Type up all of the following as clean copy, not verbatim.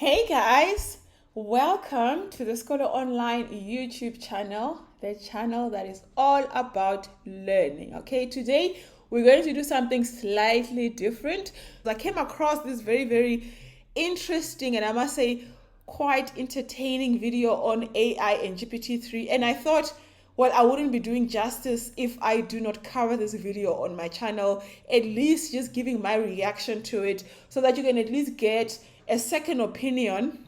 Hey guys, welcome to the Skolo Online YouTube channel, the channel that is all about learning. Okay, today we're going to do something slightly different. I came across this very interesting and I must say quite entertaining video on AI and GPT-3, and I thought, well, I wouldn't be doing justice if I do not cover this video on my channel, at least just giving my reaction to it so that you can at least get a second opinion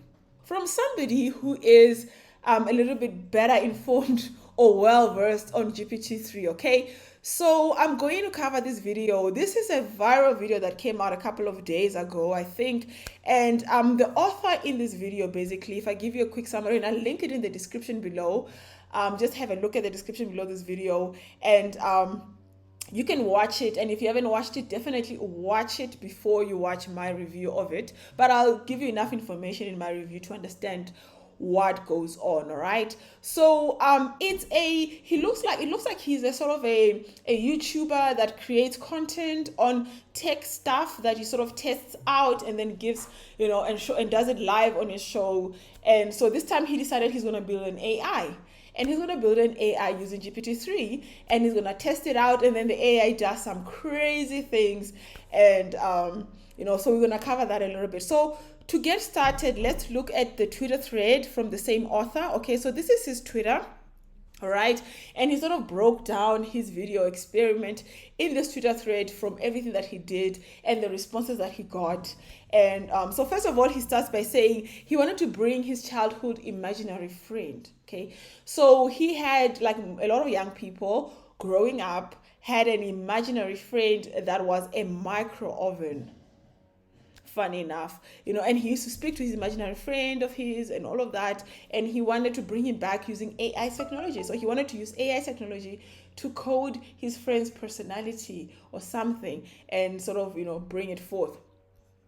from somebody who is a little bit better informed or well versed on GPT-3. Okay, so I'm going to cover this video. This is a viral video that came out a couple of days ago, I think, and the author in this video, basically, if I give you a quick summary, and I'll link it in the description below, just have a look at the description below this video, and you can watch it, and if you haven't watched it, definitely watch it before you watch my review of it. But I'll give you enough information in my review to understand what goes on. All right, so it looks like he's a sort of a YouTuber that creates content on tech stuff that he sort of tests out and then gives, and does it live on his show. And so this time he decided he's going to build an AI. And he's going to build an AI using GPT-3, and he's going to test it out, and then the AI does some crazy things. And, so we're going to cover that a little bit. So to get started, let's look at the Twitter thread from the same author. Okay, so this is his Twitter. All right, and he sort of broke down his video experiment in this Twitter thread from everything that he did and the responses that he got. And so first of all, he starts by saying he wanted to bring his childhood imaginary friend. Okay, so he had, like a lot of young people growing up, had an imaginary friend that was a micro oven. Funny enough, and he used to speak to his imaginary friend of his and all of that, and he wanted to bring him back using AI technology. So he wanted to use AI technology to code his friend's personality or something and sort of, bring it forth.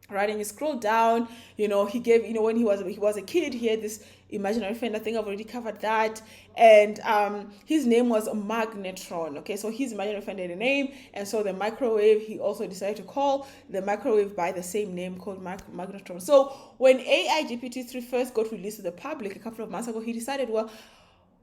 Right, and you scroll down, he gave, when he was a kid, he had this imaginary friend. I think I've already covered that. And his name was Magnetron. Okay, so his imaginary friend had a name, and so the microwave, he also decided to call the microwave by the same name, called Magnetron. So when AI GPT-3 first got released to the public a couple of months ago, he decided, well,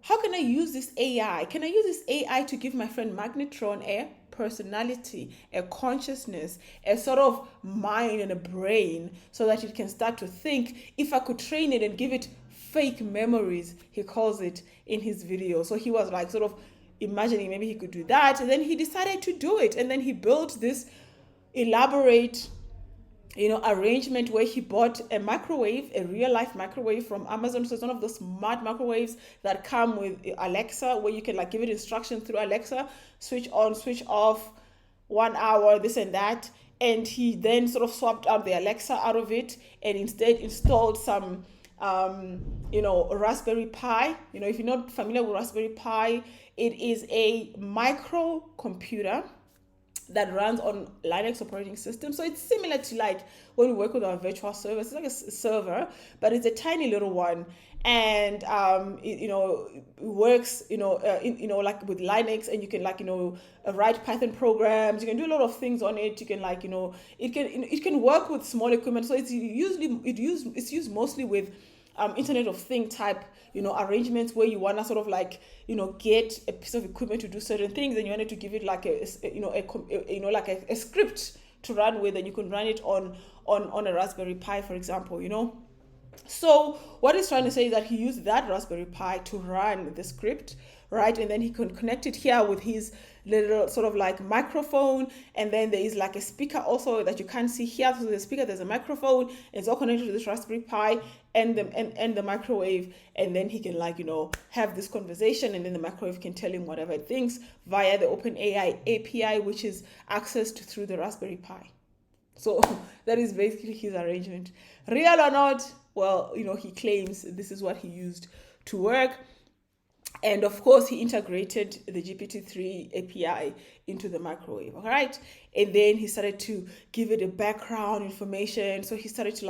how can I use this AI? Can I use this AI to give my friend Magnetron a personality, a consciousness, a sort of mind and a brain, so that it can start to think? If I could train it and give it fake memories, he calls it in his video. So he was like sort of imagining maybe he could do that, and then he decided to do it, and then he built this elaborate arrangement where he bought a microwave, a real life microwave from Amazon. So it's one of those smart microwaves that come with Alexa, where you can like give it instructions through Alexa, switch on, switch off, 1 hour, this and that. And he then sort of swapped out the Alexa out of it and instead installed some Raspberry Pi. If you're not familiar with Raspberry Pi, it is a microcomputer that runs on Linux operating system. So it's similar to like when we work with our virtual server. It's like a server, but it's a tiny little one, and it works like with Linux, and you can write Python programs. You can do a lot of things on it. You can it can work with small equipment. So it's used mostly with Internet of Things type arrangements, where you want to sort of get a piece of equipment to do certain things, and you wanted to give it like a script to run with, and you can run it on a Raspberry Pi, for example. So what he's trying to say is that he used that Raspberry Pi to run the script, right? And then he can connect it here with his little sort of like microphone, and then there is like a speaker also that you can't see here. So the speaker, there's a microphone, and it's all connected to this Raspberry Pi and the microwave, and then he can have this conversation, and then the microwave can tell him whatever it thinks via the OpenAI API, which is accessed through the Raspberry Pi. So that is basically his arrangement. Real or not, well, he claims this is what he used to work. And of course, he integrated the GPT-3 API into the microwave, all right? And then he started to give it a background information. So he started to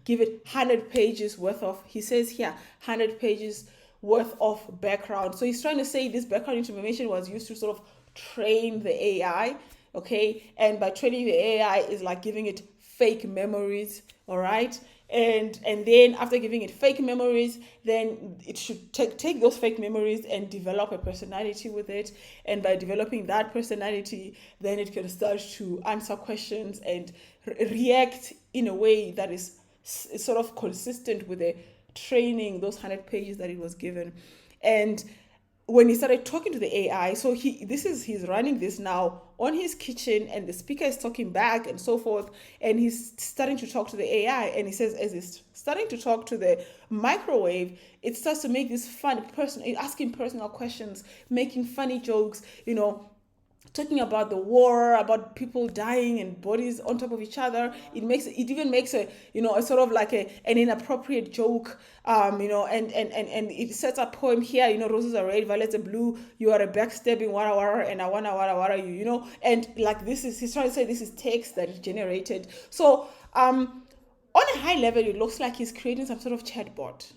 give it 100 pages worth of, he says here, 100 pages worth of background. So he's trying to say this background information was used to sort of train the AI, okay? And by training the AI is like giving it fake memories, all right? and then after giving it fake memories, then it should take those fake memories and develop a personality with it. And by developing that personality, then it can start to answer questions and react in a way that is sort of consistent with the training, those 100 pages that it was given. And when he started talking to the AI, so he's running this now on his kitchen, and the speaker is talking back and so forth, and he's starting to talk to the AI, and he says, as he's starting to talk to the microwave, it starts to make this fun person asking personal questions, making funny jokes, talking about the war, about people dying and bodies on top of each other. It even makes a sort of like an inappropriate joke, and it sets a poem here, roses are red, violets are blue, you are a backstabbing wara and I wanna wara you, and like he's trying to say this is text that is generated. So on a high level, it looks like he's creating some sort of chatbot.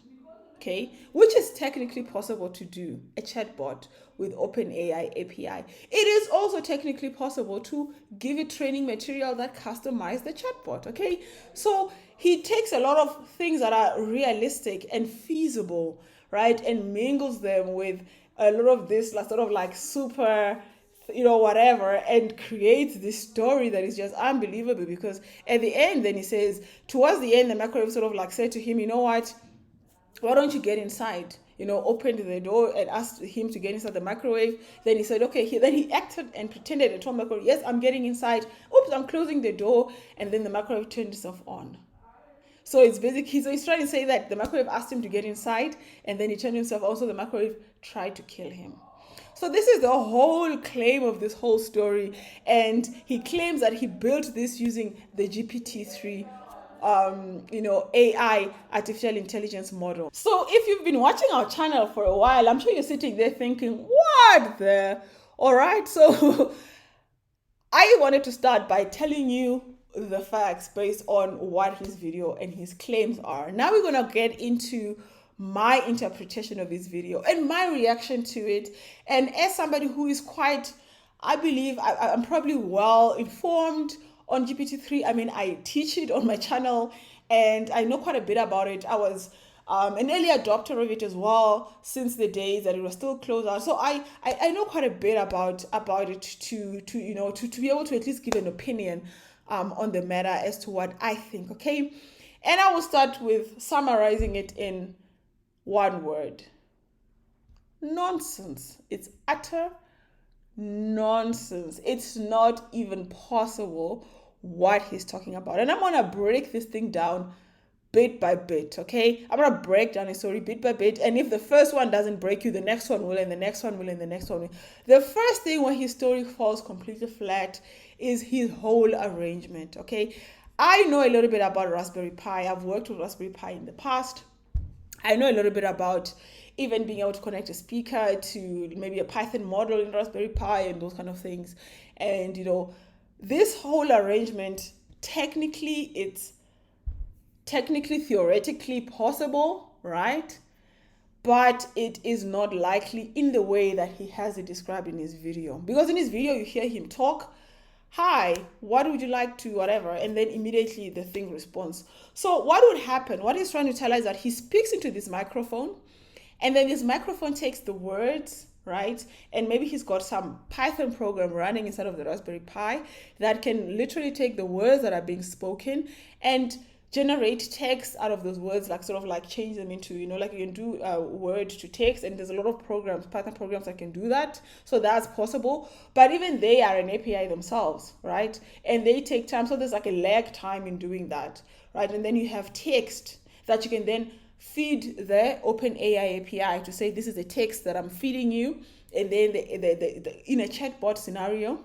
Okay, which is technically possible to do, a chatbot with OpenAI API. It is also technically possible to give it training material that customize the chatbot. Okay, so he takes a lot of things that are realistic and feasible, right, and mingles them with a lot of this sort of like super whatever, and creates this story that is just unbelievable. Because at the end, then he says, towards the end, the microwave sort of like said to him, you know what, why don't you get inside? Opened the door and asked him to get inside the microwave. Then he said, okay. Then he acted and pretended and told the microwave, yes, I'm getting inside. Oops, I'm closing the door. And then the microwave turned itself on. So it's basically, he's trying to say that the microwave asked him to get inside, and then he turned himself on. So the microwave tried to kill him. So this is the whole claim of this whole story. And he claims that he built this using the GPT-3 AI, artificial intelligence model. So if you've been watching our channel for a while, I'm sure you're sitting there thinking, what the? All right. So I wanted to start by telling you the facts based on what his video and his claims are. Now we're going to get into my interpretation of his video and my reaction to it. And as somebody who is quite, I believe I'm probably well informed on GPT-3. I mean, I teach it on my channel and I know quite a bit about it. I was an early adopter of it as well, since the days that it was still closed out. So I know quite a bit about it to be able to at least give an opinion on the matter as to what I think. Okay, and I will start with summarizing it in one word: nonsense. It's utter nonsense. It's not even possible what he's talking about. And I'm going to break this thing down bit by bit, okay? I'm going to break down a story bit by bit. And if the first one doesn't break you, the next one will, and the next one will, and the next one will. The first thing when his story falls completely flat is his whole arrangement, okay? I know a little bit about Raspberry Pi. I've worked with Raspberry Pi in the past. I know a little bit about even being able to connect a speaker to maybe a Python model in Raspberry Pi and those kind of things. And, this whole arrangement, it's theoretically possible, right? But it is not likely in the way that he has it described in his video. Because in his video, you hear him talk, hi, what would you like to, whatever, and then immediately the thing responds. So what would happen? What he's trying to tell us is that he speaks into this microphone, and then this microphone takes the words, right? And maybe he's got some Python program running inside of the Raspberry Pi that can literally take the words that are being spoken and generate text out of those words, like sort of like change them into, like you can do word to text, and there's a lot of programs, Python programs that can do that. So that's possible. But even they are an API themselves, right? And they take time. So there's like a lag time in doing that, right? And then you have text that you can then feed the OpenAI API to say, this is a text that I'm feeding you. And then the in a chatbot scenario,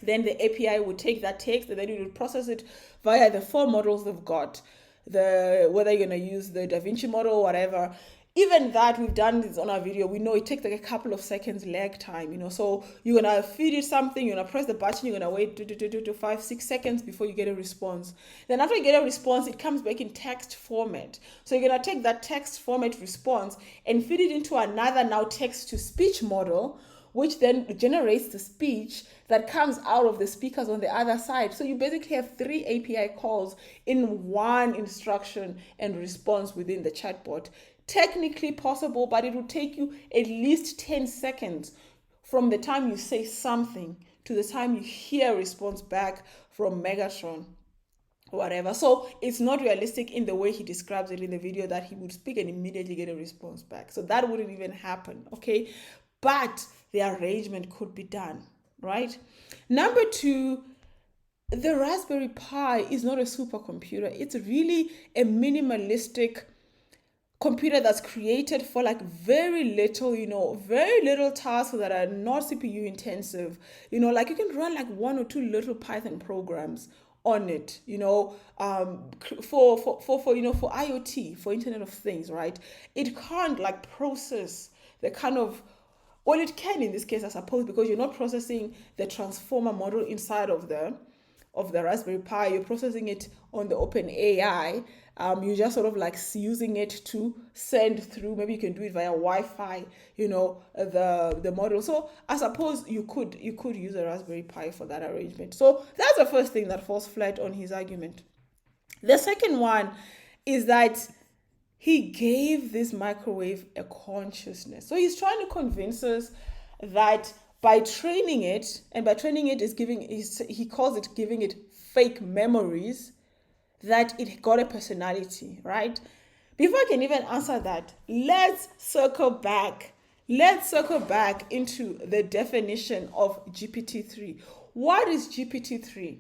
then the API would take that text and then it would process it via the 4 models they've got. Whether you're going to use the Da Vinci model or whatever. Even that, we've done this on our video. We know it takes like a couple of seconds lag time, So you're going to feed it something, you're going to press the button, you're going to wait 5, 6 seconds before you get a response. Then after you get a response, it comes back in text format. So you're going to take that text format response and feed it into another now text to speech model, which then generates the speech that comes out of the speakers on the other side. So you basically have 3 API calls in one instruction and response within the chatbot. Technically possible, but it will take you at least 10 seconds from the time you say something to the time you hear a response back from Megatron, whatever. So it's not realistic in the way he describes it in the video that he would speak and immediately get a response back. So that wouldn't even happen, okay? But the arrangement could be done, right? Number 2, the Raspberry Pi is not a supercomputer. It's really a minimalistic computer that's created for like very little tasks that are not CPU intensive. Like you can run like 1 or 2 little Python programs on it, for IoT, for Internet of Things, right? It can't like process the kind of, well, it can in this case, I suppose, because you're not processing the transformer model inside of the Raspberry Pi. You're processing it on the OpenAI. You're just sort of like using it to send through. Maybe you can do it via Wi-Fi, the model. So I suppose you could use a Raspberry Pi for that arrangement. So that's the first thing that falls flat on his argument. The second one is that he gave this microwave a consciousness. So he's trying to convince us that by training it, and by training it he calls it giving it fake memories, that it got a personality, right? Before I can even answer that, let's circle back into the definition of GPT-3. What is GPT-3?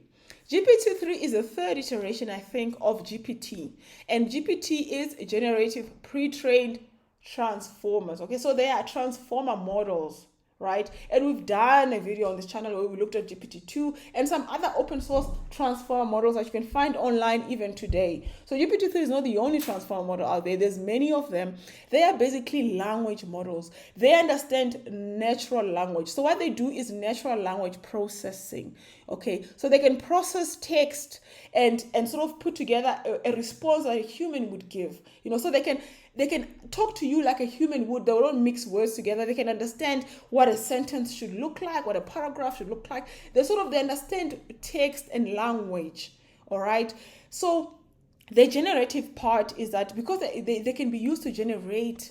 GPT-3 is a third iteration, I think, of GPT. And GPT is generative pre-trained transformers. Okay, so they are transformer models, right? And we've done a video on this channel where we looked at GPT-2 and some other open source transformer models that you can find online even today. So GPT-3 is not the only transformer model out there. There's many of them. They are basically language models. They understand natural language. So what they do is natural language processing. Okay, so they can process text and sort of put together a response that a human would give. So they can talk to you like a human would. They don't mix words together. They can understand what a sentence should look like, what a paragraph should look like. They understand text and language. All right. So the generative part is that because they can be used to generate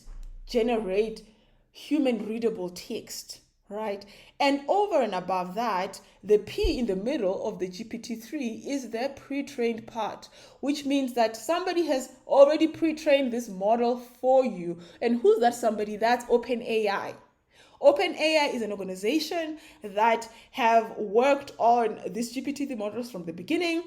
human readable text, right? And over and above that, the P in the middle of the GPT-3 is the pre-trained part, which means that somebody has already pre-trained this model for you. And who's that somebody? That's OpenAI. OpenAI is an organization that have worked on these GPT-3 models from the beginning,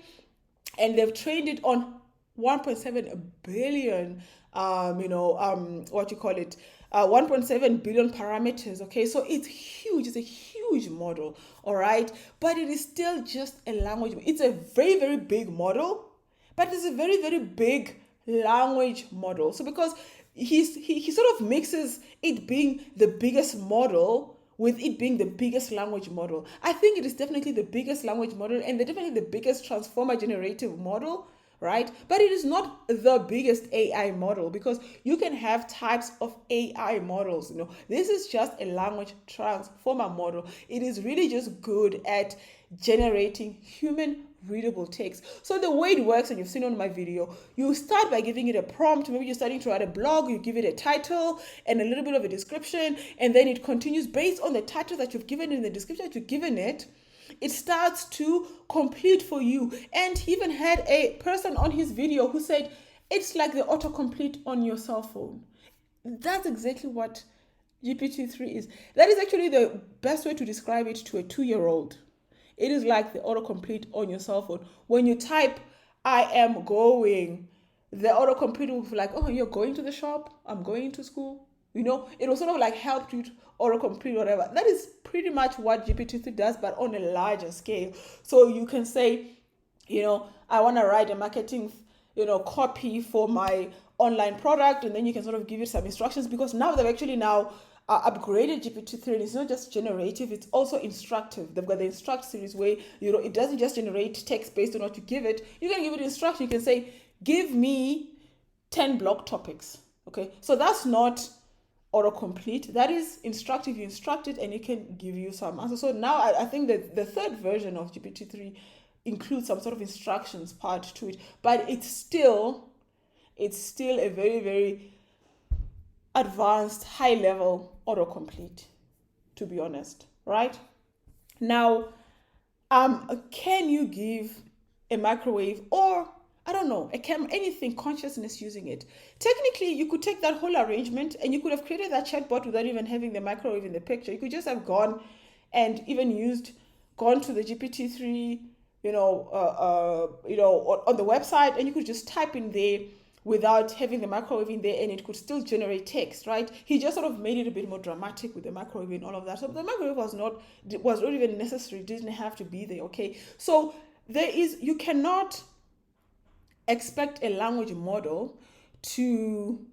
and they've trained it on 1.7 billion, 1.7 billion parameters. Okay, so it's huge. It's a huge model, all right? But it is still just a language. It's a very, very big model, but it's a very, very big language model. So because he sort of mixes it being the biggest model with it being the biggest language model. I think it is definitely the biggest language model and definitely the biggest transformer generative model, right? But it is not the biggest AI model, because you can have types of AI models. This is just a language transformer model. It is really just good at generating human readable text. So the way it works, and you've seen on my video, you start by giving it a prompt. Maybe you're starting to write a blog, you give it a title and a little bit of a description, and then it continues based on the title that you've given and the description that you've given it. It starts to complete for you. And he even had a person on his video who said it's like the autocomplete on your cell phone. That's exactly what GPT-3 is. That is actually the best way to describe it to a 2-year-old. It is like the autocomplete on your cell phone. When you type, I am going, the autocomplete will be like, oh, you're going to the shop? I'm going to school. It will sort of like help you to autocomplete, whatever. That is pretty much what GPT-3 does, but on a larger scale. So you can say, I want to write a marketing, copy for my online product, and then you can sort of give it some instructions, because now they've actually upgraded GPT-3, and it's not just generative, it's also instructive. They've got the instruct series where, it doesn't just generate text based on what you give it. You can give it instruction. You can say, give me 10 blog topics. Okay, so that's not autocomplete. That is instructive. You instruct it and it can give you some answer. So now I think that the third version of GPT-3 includes some sort of instructions part to it, but it's still a very, very advanced, high level autocomplete, to be honest, right? Now, can you give a microwave or I don't know, anything, consciousness using it? Technically, you could take that whole arrangement and you could have created that chatbot without even having the microwave in the picture. You could just have gone and even gone to the GPT-3, on the website, and you could just type in there without having the microwave in there, and it could still generate text, right? He just sort of made it a bit more dramatic with the microwave and all of that. So the microwave was not even necessary, didn't have to be there, okay? So you cannot expect a language model to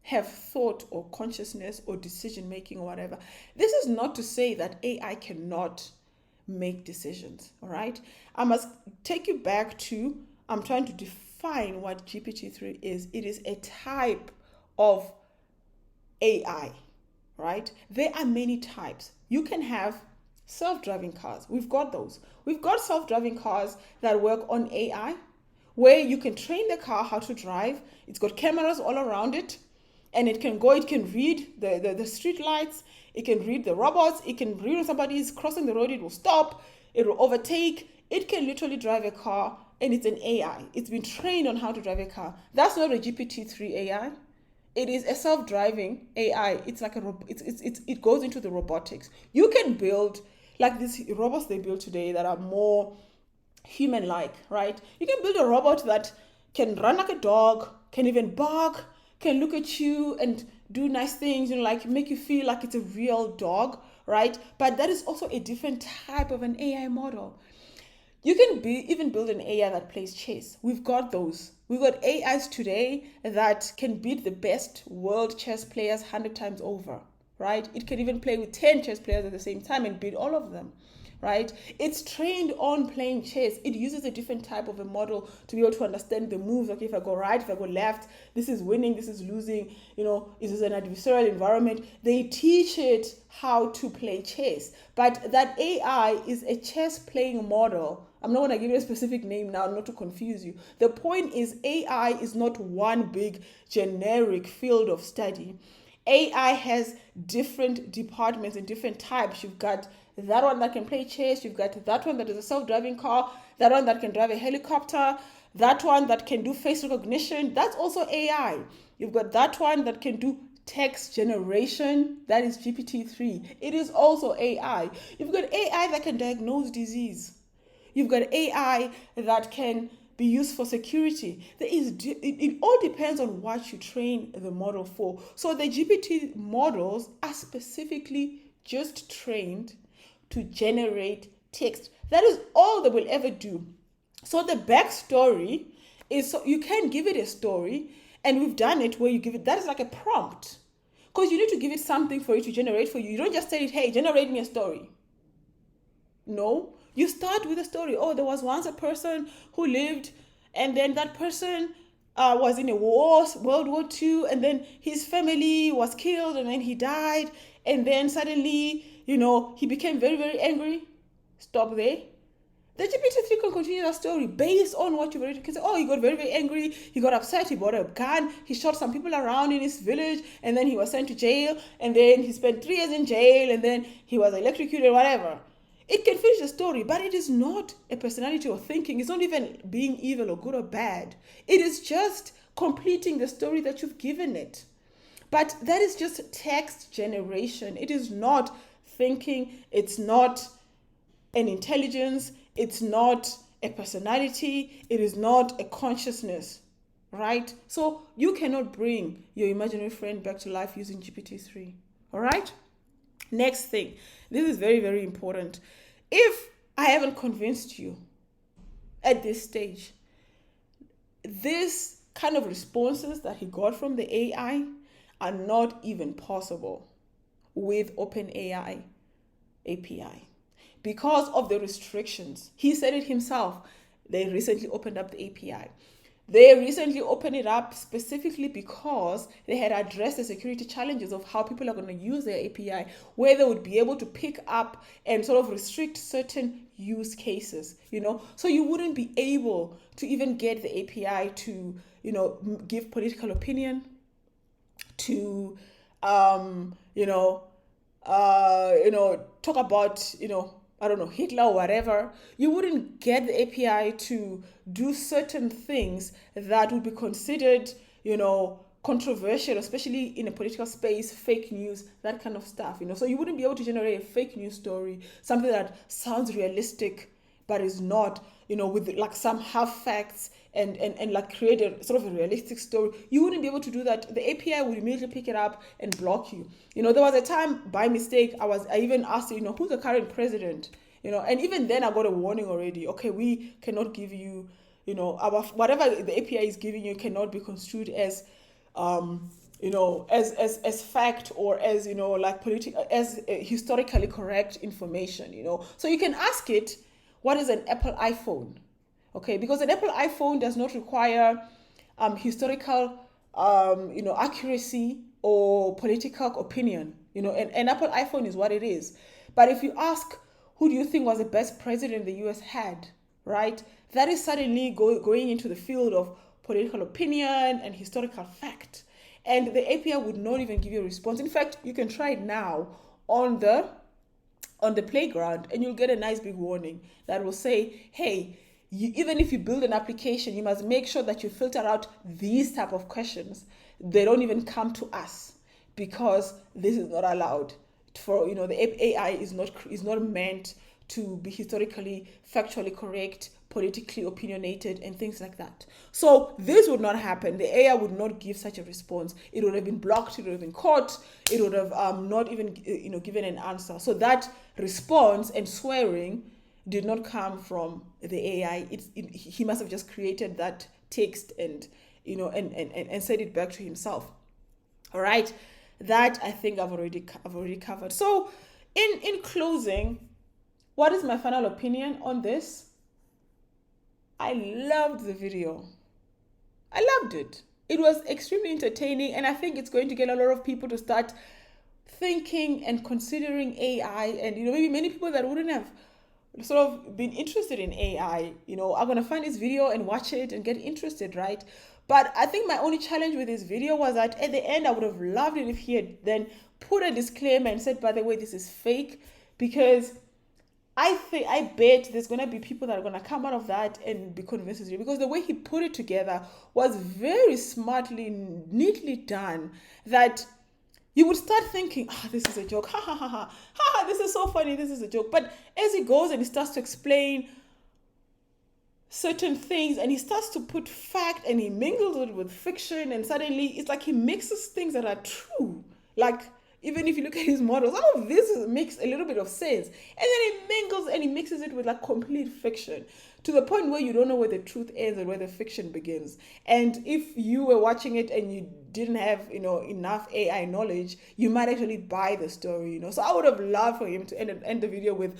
have thought or consciousness or decision making or whatever. This is not to say that AI cannot make decisions, all right? I must take you back to, I'm trying to define what GPT-3 is. It is a type of AI, right? There are many types. You can have self-driving cars. We've got those. We've got self-driving cars that work on AI, where you can train the car how to drive. It's got cameras all around it, and it can read the street lights, it can read the robots, it can read when somebody is crossing the road, it will stop, it will overtake, it can literally drive a car, and it's an AI. It's been trained on how to drive a car. That's not a GPT-3 AI. It is a self-driving AI. It's like it goes into the robotics. You can build like these robots they build today that are more human-like, right? You can build a robot that can run like a dog, can even bark, can look at you and do nice things, like make you feel like it's a real dog, right? But that is also a different type of an AI model. You can even build an AI that plays chess. We've got those. We've got AIs today that can beat the best world chess players 100 times over, right? It can even play with 10 chess players at the same time and beat all of them, right? It's trained on playing chess. It uses a different type of a model to be able to understand the moves. Okay, if I go right, if I go left, this is winning, this is losing, is this an adversarial environment? They teach it how to play chess. But that AI is a chess playing model. I'm not going to give you a specific name now, not to confuse you. The point is AI is not one big generic field of study. AI has different departments and different types. You've got that one that can play chess, you've got that one that is a self-driving car, that one that can drive a helicopter, that one that can do face recognition, that's also AI. You've got that one that can do text generation, that is GPT-3. It is also AI. You've got AI that can diagnose disease. You've got AI that can be used for security. It all depends on what you train the model for. So the GPT models are specifically just trained to generate text. That is all they will ever do. So the backstory is, so you can give it a story, and we've done it where you give it, that is like a prompt. Because you need to give it something for it to generate for you. You don't just say it, hey, generate me a story. No, you start with a story. Oh, there was once a person who lived, and then that person was in a war, World War II, and then his family was killed, and then he died, and then suddenly, he became very, very angry. Stop there. The GPT-3 can continue that story based on what you've already. You can say, oh, he got very, very angry, he got upset, he bought a gun, he shot some people around in his village, and then he was sent to jail, and then he spent 3 years in jail, and then he was electrocuted, whatever. It can finish the story, but it is not a personality or thinking. It's not even being evil or good or bad. It is just completing the story that you've given it. But that is just text generation. It is not thinking. It's not an intelligence. It's not a personality. It is not a consciousness, right? So you cannot bring your imaginary friend back to life using GPT-3, all right? Next thing, this is very, very important. If I haven't convinced you at this stage, this kind of responses that he got from the AI are not even possible with OpenAI API because of the restrictions. He said it himself. They recently opened up the API. They recently opened it up specifically because they had addressed the security challenges of how people are going to use their API, where they would be able to pick up and sort of restrict certain use cases, so you wouldn't be able to even get the API to, give political opinion, to, talk about, I don't know, Hitler or whatever. You wouldn't get the API to do certain things that would be considered, controversial, especially in a political space, fake news, that kind of stuff, So you wouldn't be able to generate a fake news story, something that sounds realistic, but is not, with like some half facts and like create a sort of a realistic story. You wouldn't be able to do that. The API would immediately pick it up and block you. There was a time by mistake I even asked, who's the current president? And even then I got a warning already. Okay, we cannot give you, our whatever the API is giving you cannot be construed as as fact or as, like as historically correct information, So you can ask it, what is an Apple iPhone? Okay, because an Apple iPhone does not require historical, accuracy or political opinion. An Apple iPhone is what it is. But if you ask, who do you think was the best president the US had, right? That is suddenly going into the field of political opinion and historical fact. And the API would not even give you a response. In fact, you can try it now on the playground, and you'll get a nice big warning that will say, hey, even if you build an application, you must make sure that you filter out these type of questions. They don't even come to us because this is not allowed. The AI is not meant to be historically, factually correct, politically opinionated, and things like that. So this would not happen. The AI would not give such a response. It would have been blocked. It would have been caught. It would have not even given an answer. So that response and swearing did not come from the AI. He must have just created that text and and said it back to himself. All right, that I think I've already covered. So in closing, what is my final opinion on this? I loved the video. I loved it. It was extremely entertaining, and I think it's going to get a lot of people to start thinking and considering AI, and maybe many people that wouldn't have sort of been interested in AI, are going to find this video and watch it and get interested, right? But I think my only challenge with this video was that at the end, I would have loved it if he had then put a disclaimer and said, by the way, this is fake, because I bet there's going to be people that are going to come out of that and be convinced it's real, because the way he put it together was very smartly, neatly done, that you would start thinking, this is a joke, ha ha ha ha, ha, this is so funny, this is a joke. But as he goes and he starts to explain certain things and he starts to put fact and he mingles it with fiction, and suddenly it's like he mixes things that are true. Like, even if you look at his model, some of this makes a little bit of sense. And then he mingles and he mixes it with like complete fiction, to the point where you don't know where the truth ends and where the fiction begins. And if you were watching it and you didn't have, enough AI knowledge, you might actually buy the story, So I would have loved for him to end the video with,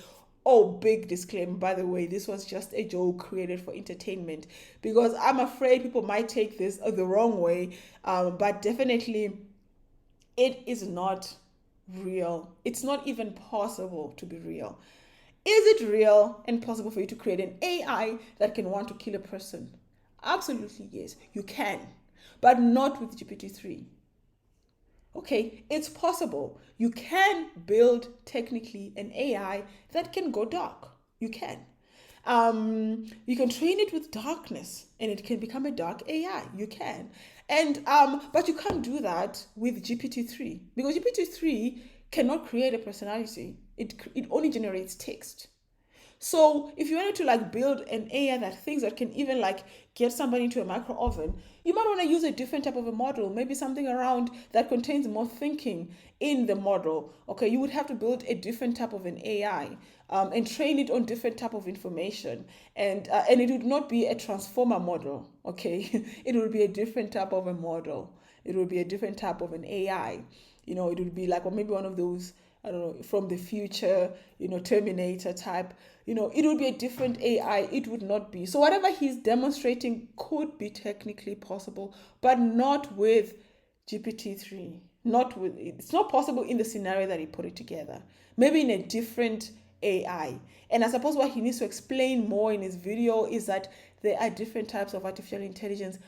big disclaimer, by the way, this was just a joke created for entertainment, because I'm afraid people might take this the wrong way. But definitely, it is not real. It's not even possible to be real. Is it real and possible for you to create an AI that can want to kill a person? Absolutely, yes, you can, but not with GPT-3. Okay, it's possible. You can build technically an AI that can go dark. You can. You can train it with darkness and it can become a dark AI. You can. And but you can't do that with GPT-3, because GPT-3 cannot create a personality. It only generates text. So if you wanted to like build an AI that thinks, that can even like get somebody into a micro oven, you might want to use a different type of a model, maybe something around that contains more thinking in the model. Okay, you would have to build a different type of an AI and train it on different type of information, and it would not be a transformer model. Okay, it would be a different type of a model. It would be a different type of an AI. It would be like, or maybe one of those I don't know, from the future, Terminator type, it would be a different AI. It would not be. So whatever he's demonstrating could be technically possible, but not with GPT-3. It's not possible in the scenario that he put it together. Maybe in a different AI. And I suppose what he needs to explain more in his video is that there are different types of artificial intelligence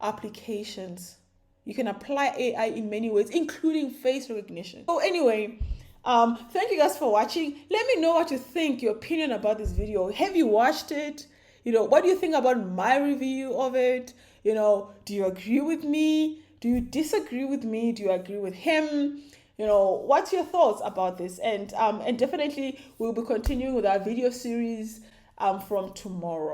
applications. You can apply AI in many ways, including face recognition. So anyway, thank you guys for watching. Let me know what you think, your opinion about this video. Have you watched it? What do you think about my review of it? Do you agree with me? Do you disagree with me? Do you agree with him? What's your thoughts about this? And definitely we'll be continuing with our video series from tomorrow.